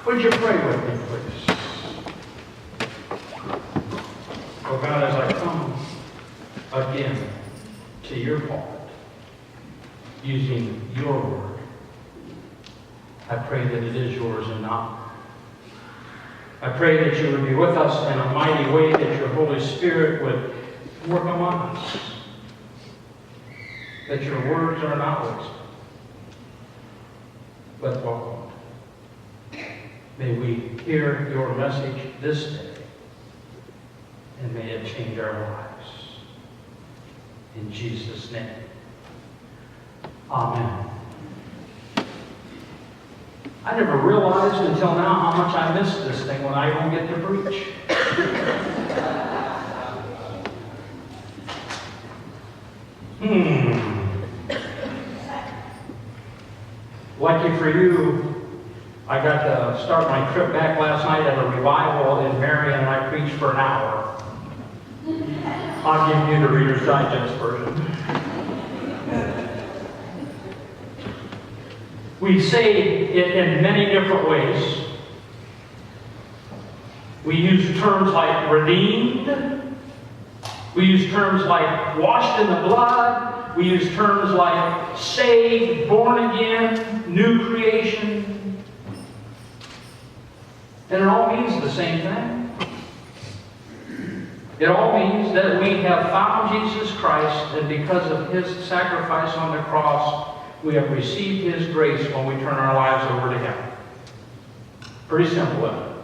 Would you pray with me, please? Oh God, as I come again to your heart, using your word, I pray that it is yours and not mine. I pray that you would be with us in a mighty way, that your Holy Spirit would work among us, that your words are not wisdom, but welcome. May we hear your message this day, and may it change our lives. In Jesus' name, amen. I never realized until now how much I missed this thing when I don't get to preach. Lucky for you, I got to start my trip back last night at a revival in Marion, and I preached for an hour. I'll give you the Reader's Digest version. We say it in many different ways. We use terms like redeemed. We use terms like washed in the blood. We use terms like saved, born again, new creation. And it all means the same thing. It all means that we have found Jesus Christ, and because of his sacrifice on the cross, we have received his grace when we turn our lives over to him. Pretty simple, isn't it?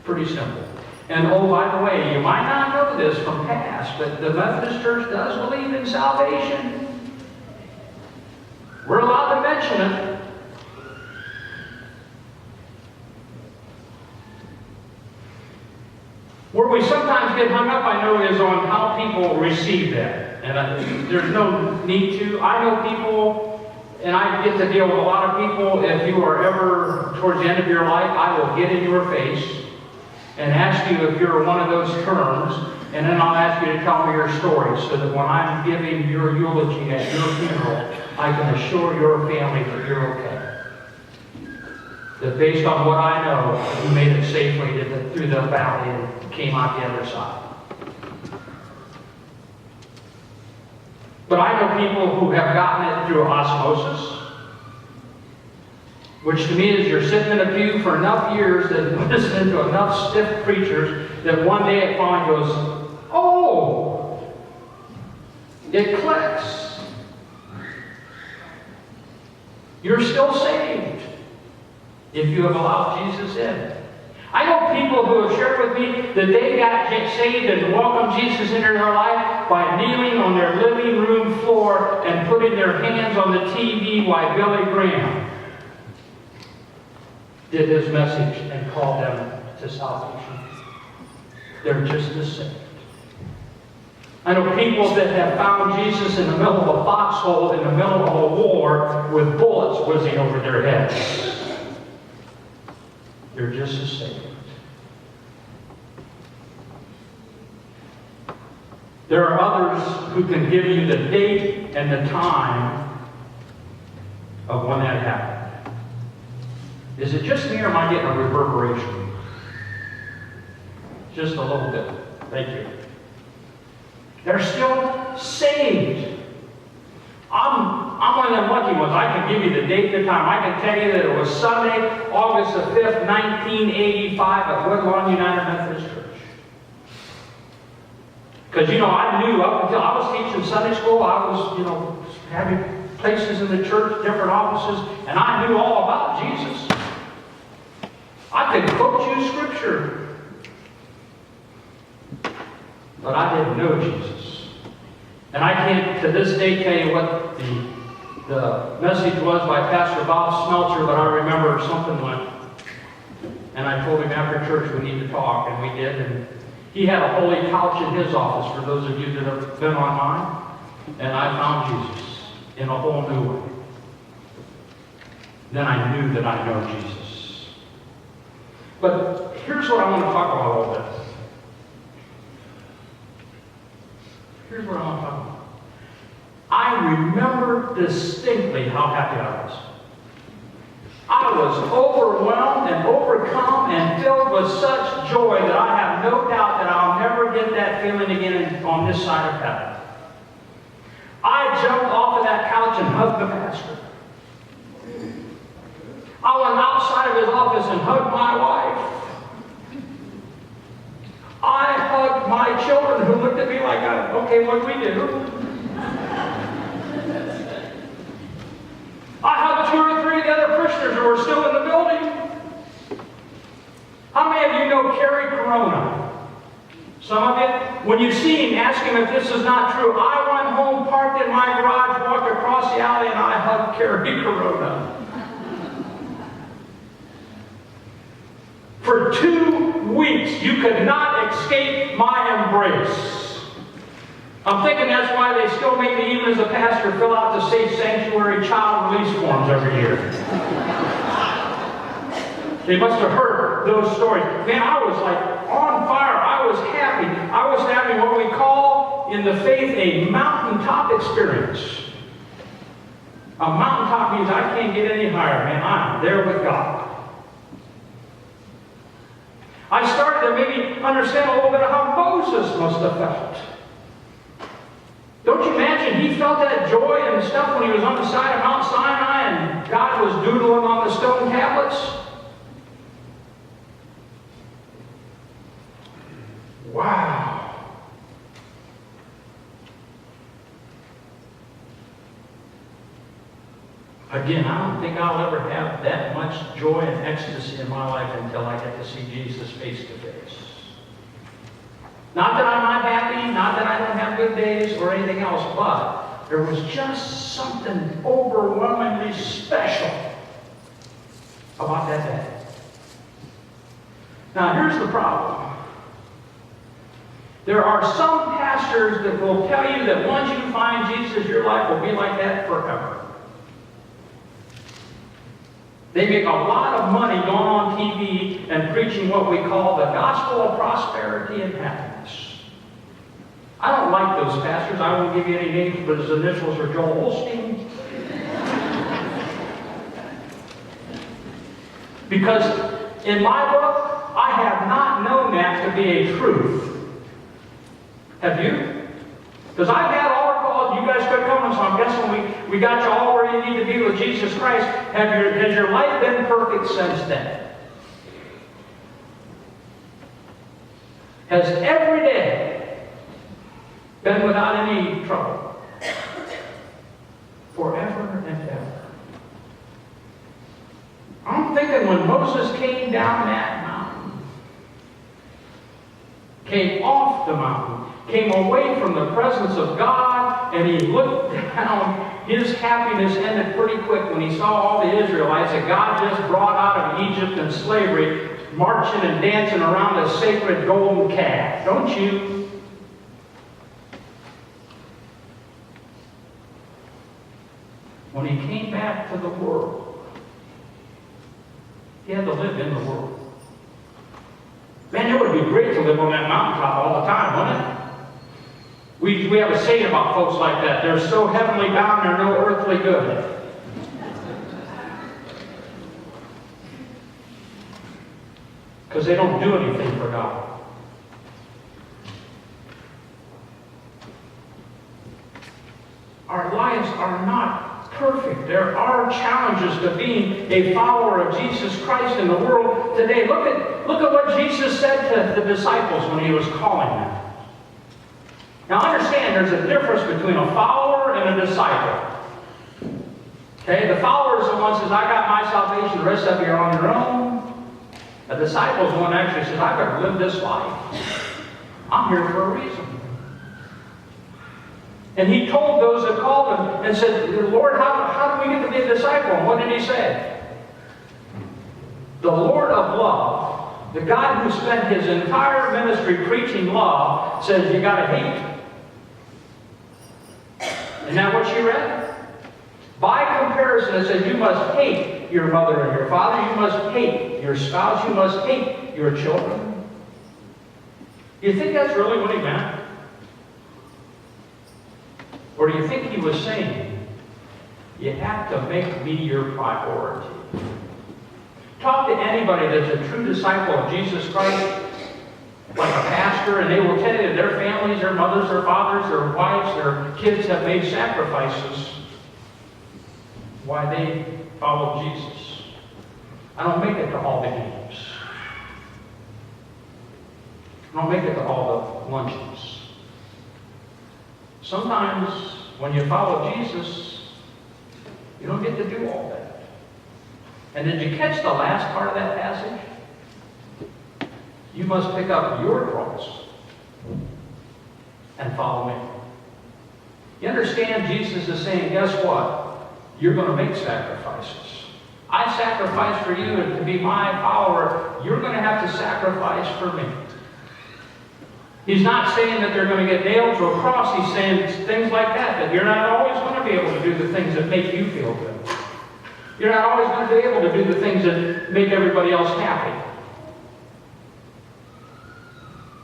Pretty simple. And oh, by the way, you might not know this from past, but the Methodist Church does believe in salvation. We're allowed to mention it. Where we sometimes get hung up, I know, is on how people receive that. And there's no need to. I know people, and I get to deal with a lot of people. If you are ever towards the end of your life, I will get in your face and ask you if you're one of those terms, and then I'll ask you to tell me your story so that when I'm giving your eulogy at your funeral, I can assure your family that you're okay. That based on what I know, you made it safely through the valley and came out the other side. But I know people who have gotten it through osmosis, which to me is you're sitting in a pew for enough years and listening to enough stiff preachers that one day it finally goes, oh, it clicks. You're still saved if you have allowed Jesus in. I know people who have shared with me that they got saved and welcomed Jesus into their life by kneeling on their living room floor and putting their hands on the TV while Billy Graham did his message and called them to salvation. They're just as saved. I know people that have found Jesus in the middle of a foxhole in the middle of a war with bullets whizzing over their heads. They're just as saved. There are others who can give you the date and the time of when that happened. Is it just me or am I getting a reverberation? Just a little bit. Thank you. They're still saved. I'm one of them lucky ones. I can give you the date and the time. I can tell you that it was Sunday, August the 5th, 1985 at Woodlawn United Methodist Church. Because, I knew up until I was teaching Sunday school, I was, having places in the church, different offices, and I knew all about Jesus. I could quote you scripture. But I didn't know Jesus. And I can't to this day tell you what the message was by Pastor Bob Smeltzer, but I remember something went. And I told him after church we need to talk, and we did. And he had a holy couch in his office, for those of you that have been on mine. And I found Jesus in a whole new way. Then I knew that I know Jesus. But here's what I want to talk about a little bit. Here's what I want to talk about. I remember distinctly how happy I was. I was overwhelmed and overcome and filled with such joy that I have no doubt that I'll never get that feeling again on this side of heaven. I jumped off of that couch and hugged the pastor. I went outside of his office and hugged my wife. I hugged my children who looked at me like, okay, what do we do? I hugged 2 or 3 of the other parishioners who were still in the building. How many of you know Kerry Corona? Some of you? When you see him, ask him if this is not true. I went home, parked in my garage, walked across the alley, and I hugged Kerry Corona. For 2 weeks, you could not escape my embrace. I'm thinking that's why they still make me, even as a pastor, fill out the Safe Sanctuary child release forms every year. They must have heard those stories. Man, I was like on fire. I was happy. I was having what we call in the faith a mountaintop experience. A mountaintop means I can't get any higher, man. I'm there with God. I started to maybe understand a little bit of how Moses must have felt. Don't you imagine he felt that joy and stuff when he was on the side of Mount Sinai and God was doodling on the stone tablets? Wow. Again, I don't think I'll ever have that much joy and ecstasy in my life until I get to see Jesus face to face. Not that I'm not happy, not that I don't have good days or anything else, but there was just something overwhelmingly special about that day. Now, here's the problem. There are some pastors that will tell you that once you find Jesus, your life will be like that forever. They make a lot of money going on TV and preaching what we call the gospel of prosperity and happiness. I don't like those pastors. I won't give you any names, but his initials are Joel Osteen. Because in my book, I have not known that to be a truth. Have you? Because I've had all our calls, you guys quit coming, so I'm guessing we got you all where you need to be with Jesus Christ. Has your life been perfect since then? Has every day been without any trouble? Forever and ever. I'm thinking when Moses came down that mountain, came off the mountain, came away from the presence of God, and he looked down, his happiness ended pretty quick when he saw all the Israelites that God just brought out of Egypt and slavery, marching and dancing around a sacred golden calf. Don't you? When he came back to the world, he had to live in the world. Man, it would be great to live on that mountaintop all the time, wouldn't it? We have a saying about folks like that. They're so heavenly bound, they're no earthly good. Because they don't do anything for God. Our lives are not perfect. There are challenges to being a follower of Jesus Christ in the world today. Look at what Jesus said to the disciples when he was calling them. Now understand, there's a difference between a follower and a disciple. Okay, the follower is the one who says, I got my salvation, the rest of you are on your own. A disciple is the one that actually says, I better live this life. I'm here for a reason. And he told those that called him and said, Lord, how do we get to be a disciple? And what did he say? The Lord of love, the God who spent his entire ministry preaching love, says you got to hate. Isn't that what she read? By comparison, it says you must hate your mother and your father. You must hate your spouse. You must hate your children. Do you think that's really what he meant? Or do you think he was saying, you have to make me your priority? Talk to anybody that's a true disciple of Jesus Christ, like a pastor, and they will tell you their families, their mothers, their fathers, their wives, their kids have made sacrifices why they follow Jesus. I don't make it to all the games. I don't make it to all the luncheons. Sometimes when you follow Jesus, you don't get to do all that. And did you catch the last part of that passage? You must pick up your cross and follow me. You understand? Jesus is saying, guess what? You're going to make sacrifices. I sacrifice for you, and to be my follower, you're going to have to sacrifice for me. He's not saying that they're going to get nailed to a cross. He's saying things like that you're not always going to be able to do the things that make you feel good. You're not always going to be able to do the things that make everybody else happy.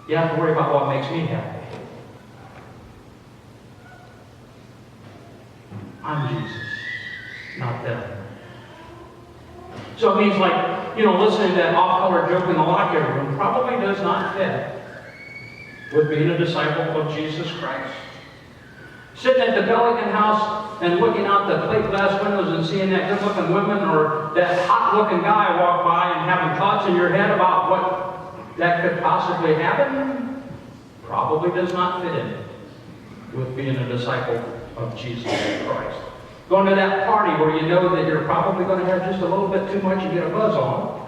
You have to worry about what makes me happy. I'm Jesus, not them. So it means, like, listening to that off-color joke in the locker room probably does not fit with being a disciple of Jesus Christ. Sitting at the Pelican House and looking out the plate glass windows and seeing that good-looking woman or that hot-looking guy walk by and having thoughts in your head about what that could possibly happen probably does not fit in with being a disciple of Jesus Christ. Going to that party where you know that you're probably going to have just a little bit too much and get a buzz on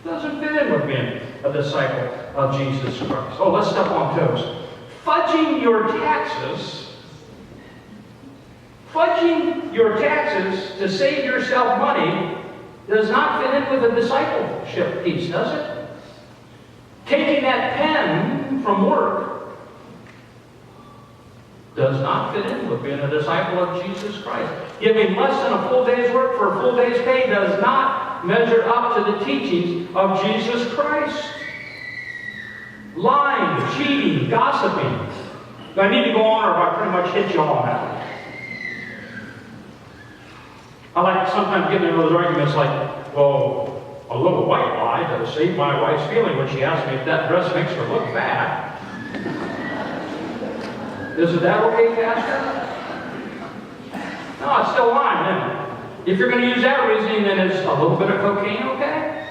doesn't fit in with being a disciple of Jesus Christ. Oh, let's step on toes. Fudging your taxes to save yourself money does not fit in with a discipleship piece, does it? Taking that pen from work does not fit in with being a disciple of Jesus Christ. Giving less than a full day's work for a full day's pay does not measure up to the teachings of Jesus Christ. Lying, cheating, gossiping. Do I need to go on, or have I pretty much hit you all on that? I like to sometimes get into those arguments like, well, a little white lie to save my wife's feeling when she asks me if that dress makes her look fat. Isn't that okay, Pastor? No, it's still lying, isn't it? If you're going to use that reasoning, then it's a little bit of cocaine, okay?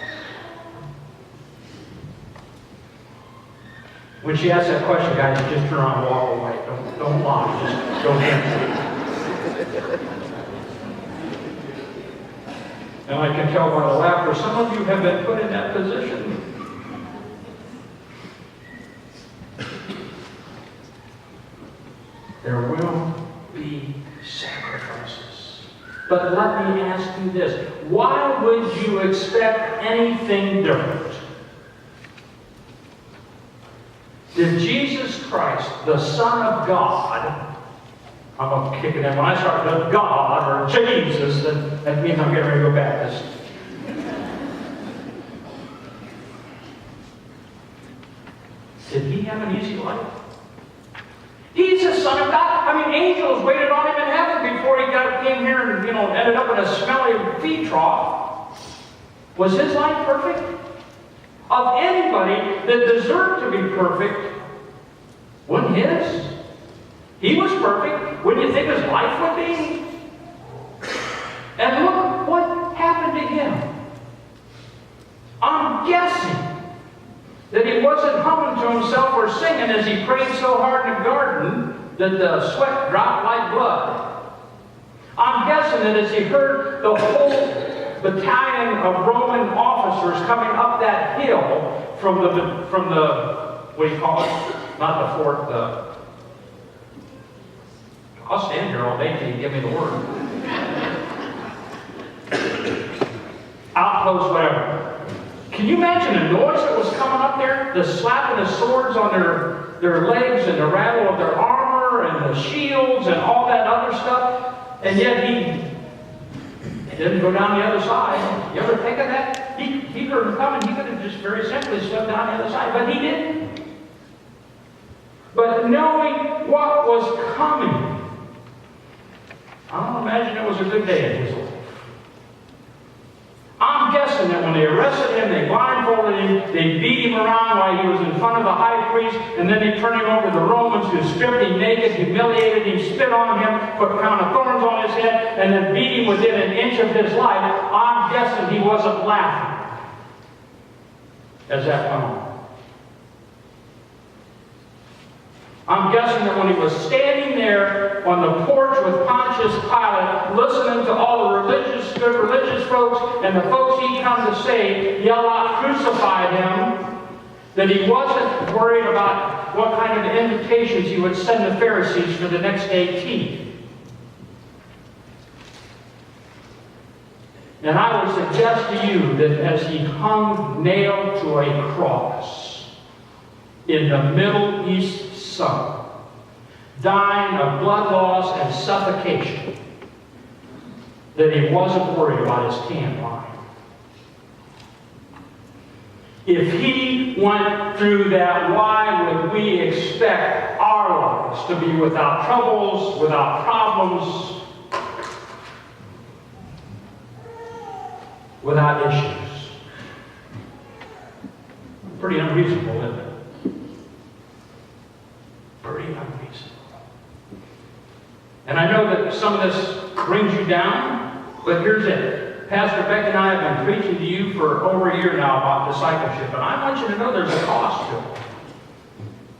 When she asks that question, guys, you just turn around and walk away. Don't lie. Just don't answer. And I can tell by the laughter, some of you have been put in that position. There will be sacrifices. But let me ask you this. Why would you expect anything different? Did Jesus Christ, the Son of God, I'm going to kick it in. When I start with God or Jesus, then that means I'm getting ready to go Baptist. Did he have an easy life? He's the Son of God. I mean, angels waited on him in heaven before he came here and ended up in a smelly feed trough. Was his life perfect? Of anybody that deserved to be perfect, wasn't his? He was perfect. Wouldn't you think his life would be? And look what happened to him. I'm guessing that he wasn't humming to himself or singing as he prayed so hard in the garden that the sweat dropped like blood. I'm guessing that as he heard the whole battalion of Roman officers coming up that hill from the what do you call it? Not the fort, I'll stand here all day till you give me the word. Outpost, whatever. Can you imagine the noise that was coming up there? The slapping of swords on their legs and the rattle of their armor and the shields and all that other stuff. And yet he didn't go down the other side. You ever think of that? He heard them coming. He could have just very simply slipped down the other side, but he didn't. But knowing what was coming, I don't imagine it was a good day in his life. I'm guessing that when when they arrested him, they blindfolded him, they beat him around while he was in front of the high priest, and then they turned him over to the Romans, who stripped him naked, humiliated him, spit on him, put a crown of thorns on his head, and then beat him within an inch of his life. I'm guessing he wasn't laughing as that went on. I'm guessing that when he was standing there on the porch with Pontius Pilate, listening to all the religious folks and the folks he'd come to say, yell out, crucify him, that he wasn't worried about what kind of invitations he would send the Pharisees for the next day tea. And I would suggest to you that as he hung nailed to a cross in the Middle East sun, dying of blood loss and suffocation, that he wasn't worried about his tan line. If he went through that, why would we expect our lives to be without troubles, without problems, without issues? Pretty unreasonable, isn't it? Pretty unreasonable. And I know that some of this brings you down, but here's it. Pastor Beck and I have been preaching to you for over a year now about discipleship, and I want you to know there's a cost to it.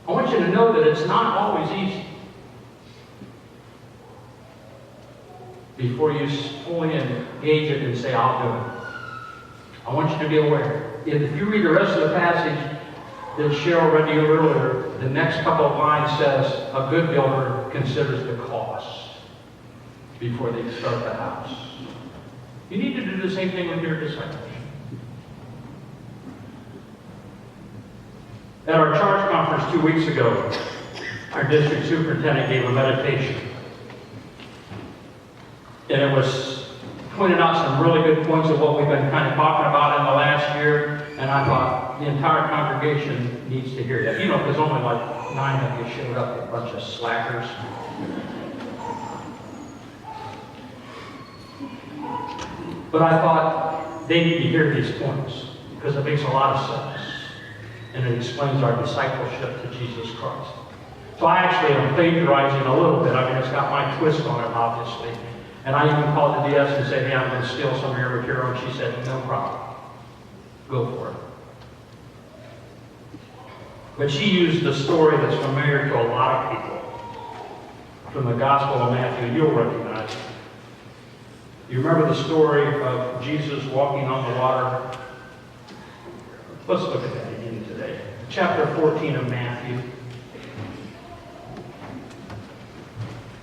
I want you to know that it's not always easy. Before you fully engage it and say, I'll do it. I want you to be aware. If you read the rest of the passage that Cheryl read to you earlier, the next couple of lines says, a good builder considers the cost before they start the house. You need to do the same thing with your discipleship. At our charge conference 2 weeks ago, our district superintendent gave a meditation. And it was pointed out some really good points of what we've been kind of talking about in the last year. And I thought the entire congregation needs to hear that. You know, there's only like 9 of you showed up, a bunch of slackers. But I thought they need to hear these points because it makes a lot of sense. And it explains our discipleship to Jesus Christ. So I actually am plagiarizing a little bit. I mean, it's got my twist on it, obviously. And I even called the DS and said, hey, I'm going to steal some of your material. And she said, no problem. Go for it. But she used the story that's familiar to a lot of people from the Gospel of Matthew. You'll recognize it. You remember the story of Jesus walking on the water? Let's look at that again today. Chapter 14 of Matthew.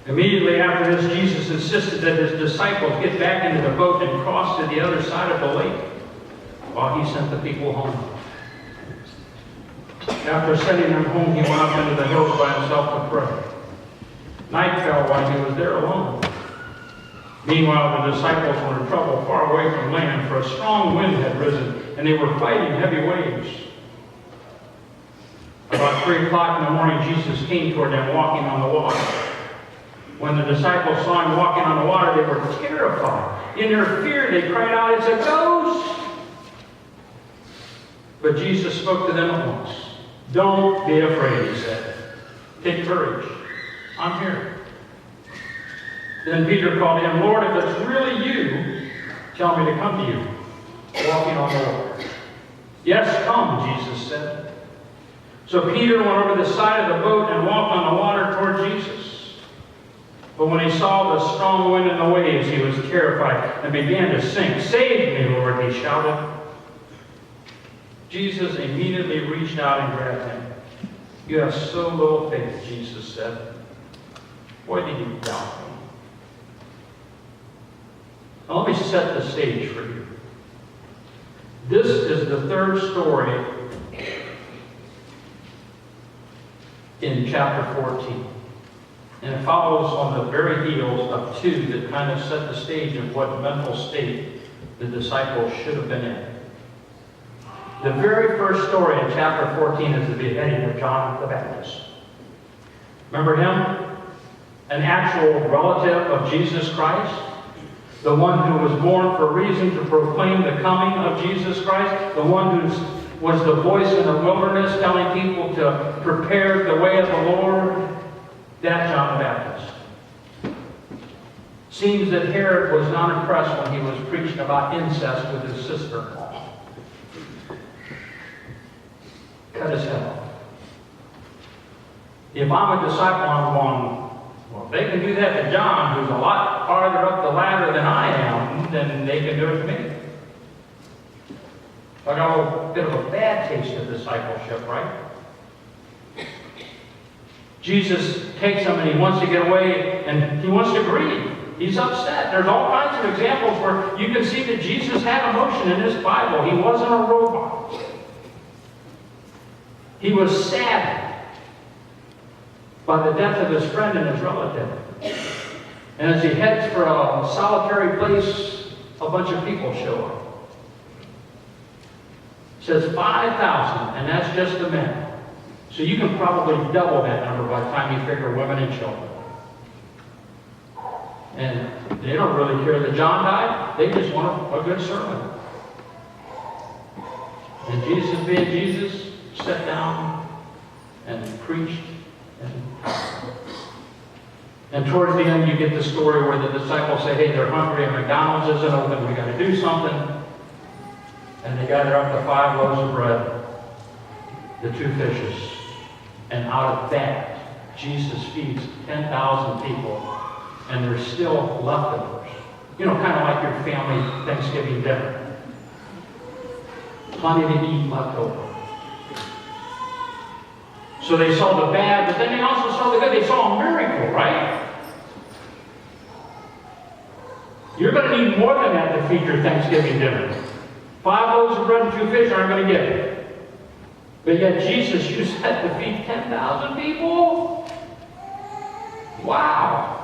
Immediately after this, Jesus insisted that his disciples get back into the boat and cross to the other side of the lake while he sent the people home. After sending them home, he went up into the hills by himself to pray. Night fell while he was there alone. Meanwhile, the disciples were in trouble far away from land, for a strong wind had risen, and they were fighting heavy waves. About 3 o'clock in the morning, Jesus came toward them walking on the water. When the disciples saw him walking on the water, they were terrified. In their fear, they cried out, "It's a ghost!" But Jesus spoke to them at once. "Don't be afraid," he said. "Take courage. I'm here." Then Peter called him, "Lord, if it's really you, tell me to come to you, walking on the water." "Yes, come," Jesus said. So Peter went over the side of the boat and walked on the water toward Jesus. But when he saw the strong wind and the waves, he was terrified and began to sink. "Save me, Lord," he shouted. Jesus immediately reached out and grabbed him. "You have so little faith," Jesus said. "Why did you doubt me?" Now let me set the stage for you. This is the third story in chapter 14. And it follows on the very heels of 2 that kind of set the stage of what mental state the disciples should have been in. The very first story in chapter 14 is the beheading of John the Baptist. Remember him? An actual relative of Jesus Christ, The one who was born for a reason to proclaim the coming of Jesus Christ. The one who was the voice in the wilderness telling people to prepare the way of the Lord. That's John the Baptist. Seems that Herod was not impressed when he was preaching about incest with his sister-in-law. Cut his head off. If I'm a disciple, I'm going, well, if they can do that to John, who's a lot farther up the ladder than I am, then they can do it to me. I got a little bit of a bad taste of discipleship, right? Jesus takes him and he wants to get away and he wants to grieve. He's upset. There's all kinds of examples where you can see that Jesus had emotion in this Bible. He wasn't a robot. He was saddened by the death of his friend and his relative. And as he heads for a solitary place, a bunch of people show up. It says 5,000, and that's just the men. So you can probably double that number by the time you figure women and children. And they don't really care that John died. They just want a good sermon. And Jesus, being Jesus, sat down and preached. And towards the end, you get the story where the disciples say, hey, they're hungry and McDonald's isn't open. We got to do something. And they gather up the 5 loaves of bread, the 2 fishes. And out of that, Jesus feeds 10,000 people. And there's still leftovers. You know, kind of like your family Thanksgiving dinner. Plenty to eat left over. So they saw the bad, but then they also saw the good. They saw a miracle, right? You're going to need more than that to feed your Thanksgiving dinner. 5 loaves of bread and 2 fish aren't going to get it. But yet Jesus used that to feed 10,000 people? Wow.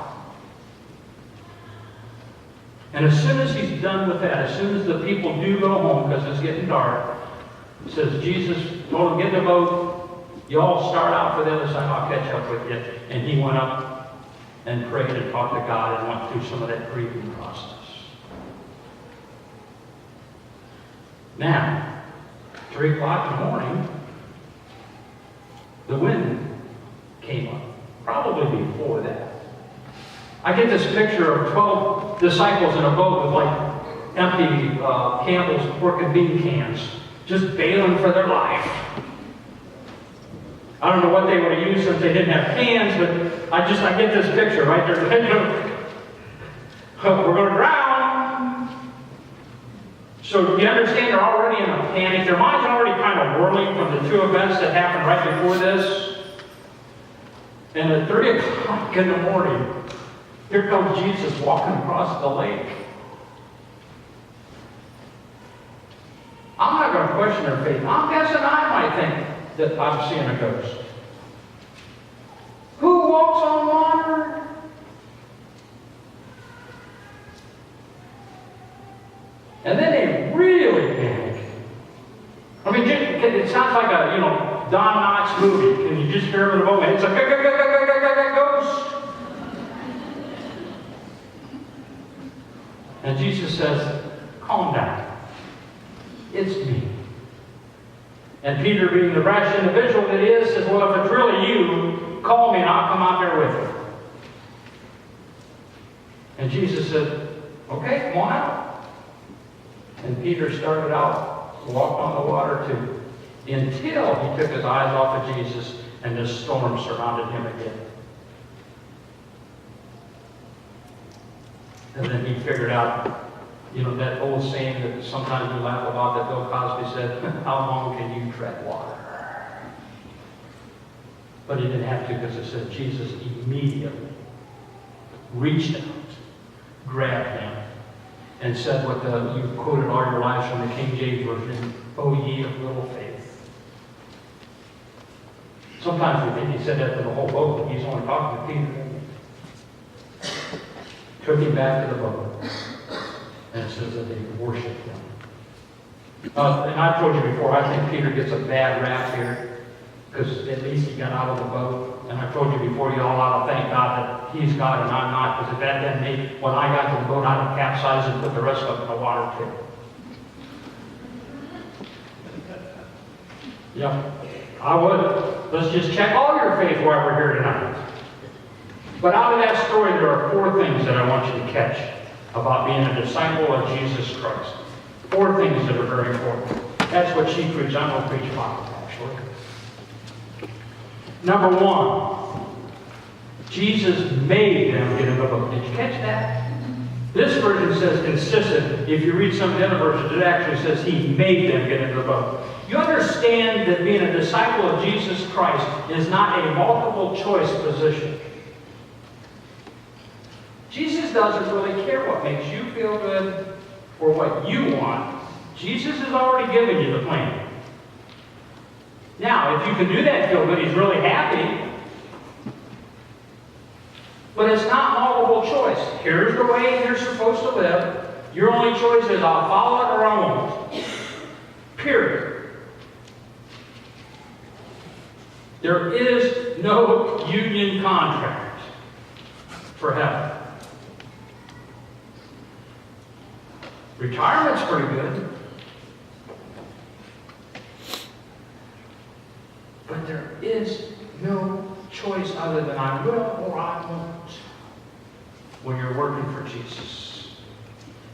And as soon as he's done with that, as soon as the people do go home, because it's getting dark, it says Jesus told them, get in the boat. You all start out for the other side. I'll catch up with you. And he went up and prayed and talked to God and went through some of that grieving process. Now, 3 o'clock in the morning, the wind came up. Probably before that. I get this picture of 12 disciples in a boat with like empty Campbell's pork and bean cans, just bailing for their life. I don't know what they would have used since they didn't have cans, but I get this picture right there. We're going to drown. So you understand they're already in a panic. Their minds are already kind of whirling from the 2 events that happened right before this. And at 3 o'clock in the morning, here comes Jesus walking across the lake. I'm not going to question their faith. I'm guessing I might think that I'm seeing a ghost. Who walks on water? And then they really panic. I mean, it sounds like a, Don Knotts movie. Can you just hear him in a moment? It's a ghost. And Jesus says, calm down. It's me. And Peter, being the rash individual that he is, says, well, if it's really you, call me and I'll come out there with you. And Jesus said, okay, come on out. And Peter started out, walked on the water too, until he took his eyes off of Jesus and this storm surrounded him again. And then he figured out, that old saying that sometimes we laugh about that Bill Cosby said, how long can you tread water? But he didn't have to, because it said Jesus immediately reached out, grabbed him, and said what you've quoted all your lives from the King James Version, "O ye of little faith." Sometimes we think he said that to the whole boat, but he's only talking to Peter. Took him back to the boat. And it says that they worshiped him. And I've told you before, I think Peter gets a bad rap here, because at least he got out of the boat. and I've told you before, you all ought to thank God that He's God and I'm not, because if that hadn't been, when I got to the boat, I'd have capsized and put the rest of it in the water too. Yep, I would. Let's just check all your faith while we're here tonight. But out of that story, there are 4 things that I want you to catch about being a disciple of Jesus Christ. 4 things that are very important. That's what she preached. I'm going to preach 5, actually. Number 1, Jesus made them get in the boat. Did you catch that? This version says consistent. If you read some of the other versions, it actually says He made them get into the boat. You understand that being a disciple of Jesus Christ is not a multiple choice position. Jesus doesn't really care what makes you feel good or what you want. Jesus has already given you the plan. Now, if you can do that and feel good, He's really happy. But it's not multiple choice. Here's the way you're supposed to live. Your only choice is I'll follow it or I won't. Period. There is no union contract for heaven. Retirement's pretty good. But there is no choice other than I will or I won't when you're working for Jesus.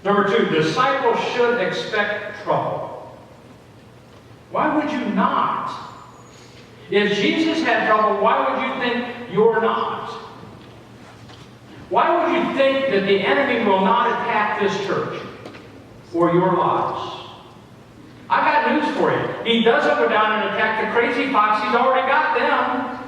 Number 2, disciples should expect trouble. Why would you not? If Jesus had trouble, why would you think you're not? Why would you think that the enemy will not attack this church or your lives? I got news for you. He doesn't go down and attack the crazy fox. He's already got them.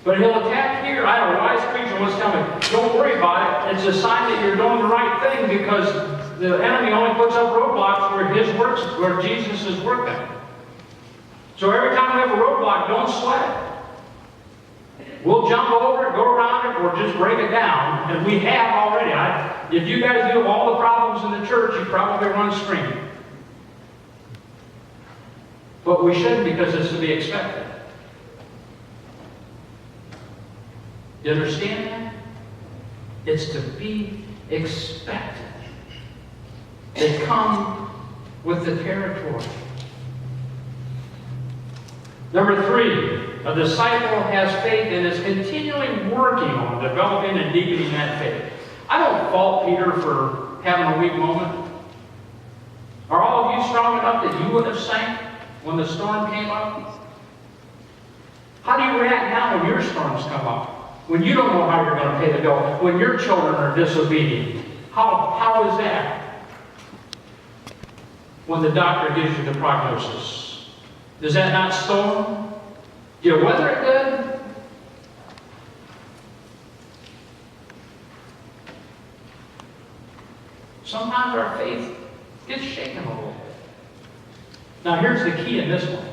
But He'll attack here. I had a wise preacher once tell me, don't worry about it. It's a sign that you're doing the right thing, because the enemy only puts up roadblocks where Jesus is working. So every time we have a roadblock, don't sweat it. We'll jump over it, go around it, or just break it down. And we have already. If you guys knew all the problems in the church, you'd probably run screaming. But we shouldn't, because it's to be expected. You understand that? It's to be expected. They come with the territory. Number 3, a disciple has faith and is continually working on developing and deepening that faith. I don't fault Peter for having a weak moment. Are all of you strong enough that you would have sank when the storm came up? How do you react now when your storms come up? When you don't know how you're going to pay the bill? When your children are disobedient? How is that? When the doctor gives you the prognosis? Does that not storm? Do you weather it good? Sometimes our faith gets shaken a little bit. Now here's the key in this one.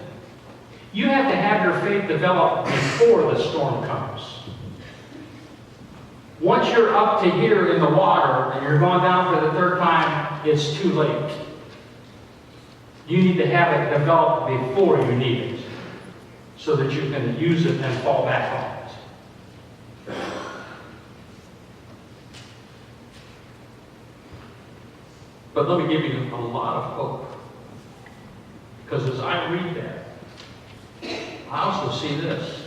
You have to have your faith develop before the storm comes. Once you're up to here in the water and you're going down for the 3rd time, it's too late. You need to have it developed before you need it, so that you can use it and fall back on it. But let me give you a lot of hope. Because as I read that, I also see this.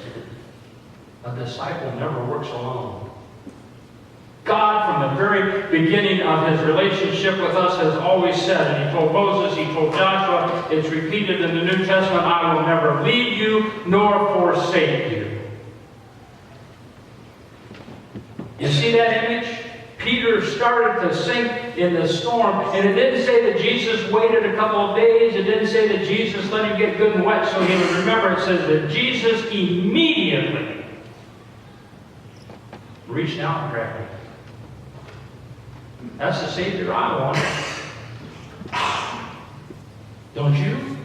A disciple never works alone. God, from the very beginning of His relationship with us, has always said, and He told Moses, He told Joshua, it's repeated in the New Testament, I will never leave you nor forsake you. You see that image? Peter started to sink in the storm, and it didn't say that Jesus waited a couple of days. It didn't say that Jesus let him get good and wet so he would remember. It says that Jesus immediately reached out and grabbed him. That's the Savior I want. Don't you?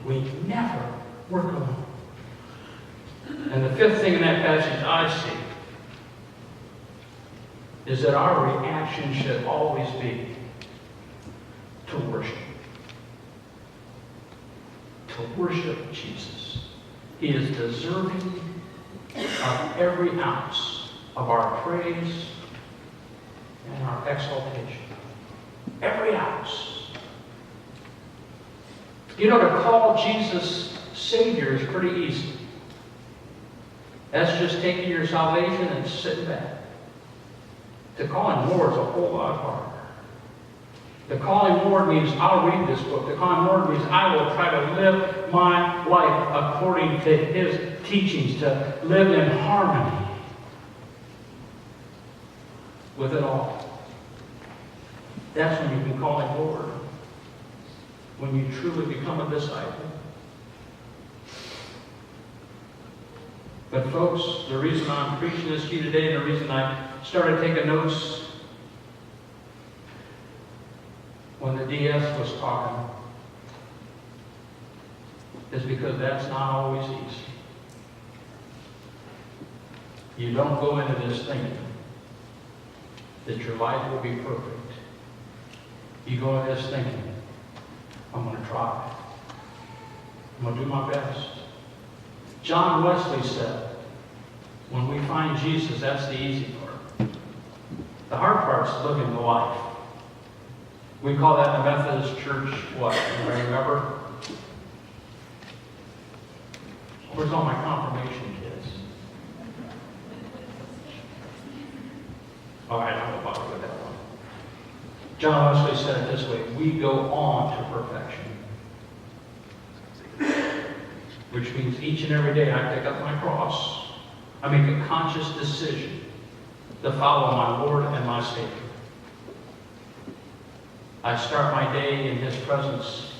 We never work alone. And the 5th thing in that passage I see is that our reaction should always be to worship. to worship Jesus. He is deserving of every ounce of our praise and our exaltation. Every ounce. You know, to call Jesus Savior is pretty easy. That's just taking your salvation and sitting back. To call Him Lord is a whole lot harder. To call Him Lord means I'll read this book. To call Him Lord means I will try to live my life according to His teachings, to live in harmony with it all. That's when you can call Him Lord. When you truly become a disciple. But folks, the reason I'm preaching this to you today, and the reason I started taking notes when the DS was talking, is because that's not always easy. You don't go into this thinking that your life will be perfect. You go into this thinking, I'm going to try. I'm going to do my best. John Wesley said, when we find Jesus, that's the easy part. The hard part's living the life. We call that in the Methodist Church what? Anybody remember? Where's all my confirmation kids? All right, I don't bother with that one. John Wesley said it this way, we go on to perfection. Which means each and every day I pick up my cross. I make a conscious decision to follow my Lord and my Savior. I start my day in His presence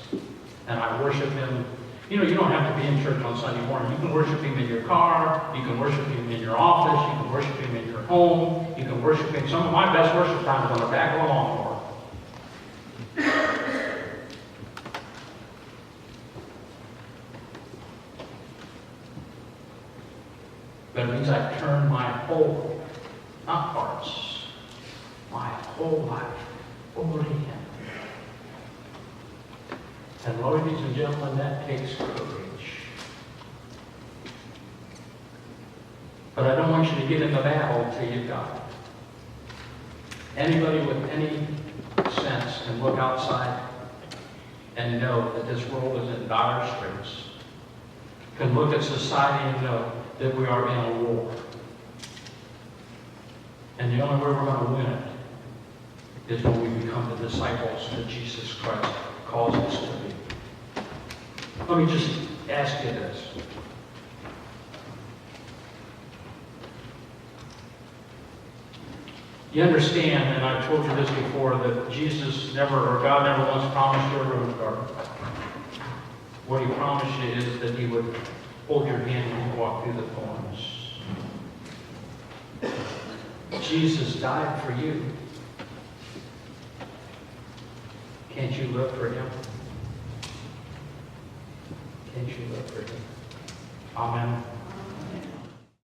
and I worship Him. You know, you don't have to be in church on Sunday morning. You can worship Him in your car. You can worship Him in your office. You can worship Him in your home. You can worship Him. Some of my best worship times on the back of a lawnmower. But it means I turn my whole, not parts, my whole life over to Him. And ladies and gentlemen, that takes courage. But I don't want you to get in the battle until you've got it. Anybody with any sense can look outside and know that this world is in dire straits. Can look at society and know that we are in a war. And the only way we're going to win it is when we become the disciples that Jesus Christ calls us to be. Let me just ask you this. You understand, and I've told you this before, that Jesus never, or God never once promised you a rose garden. What He promised you is that He would hold your hand when you walk through the thorns. Jesus died for you. Can't you live for Him? Can't you live for Him? Amen.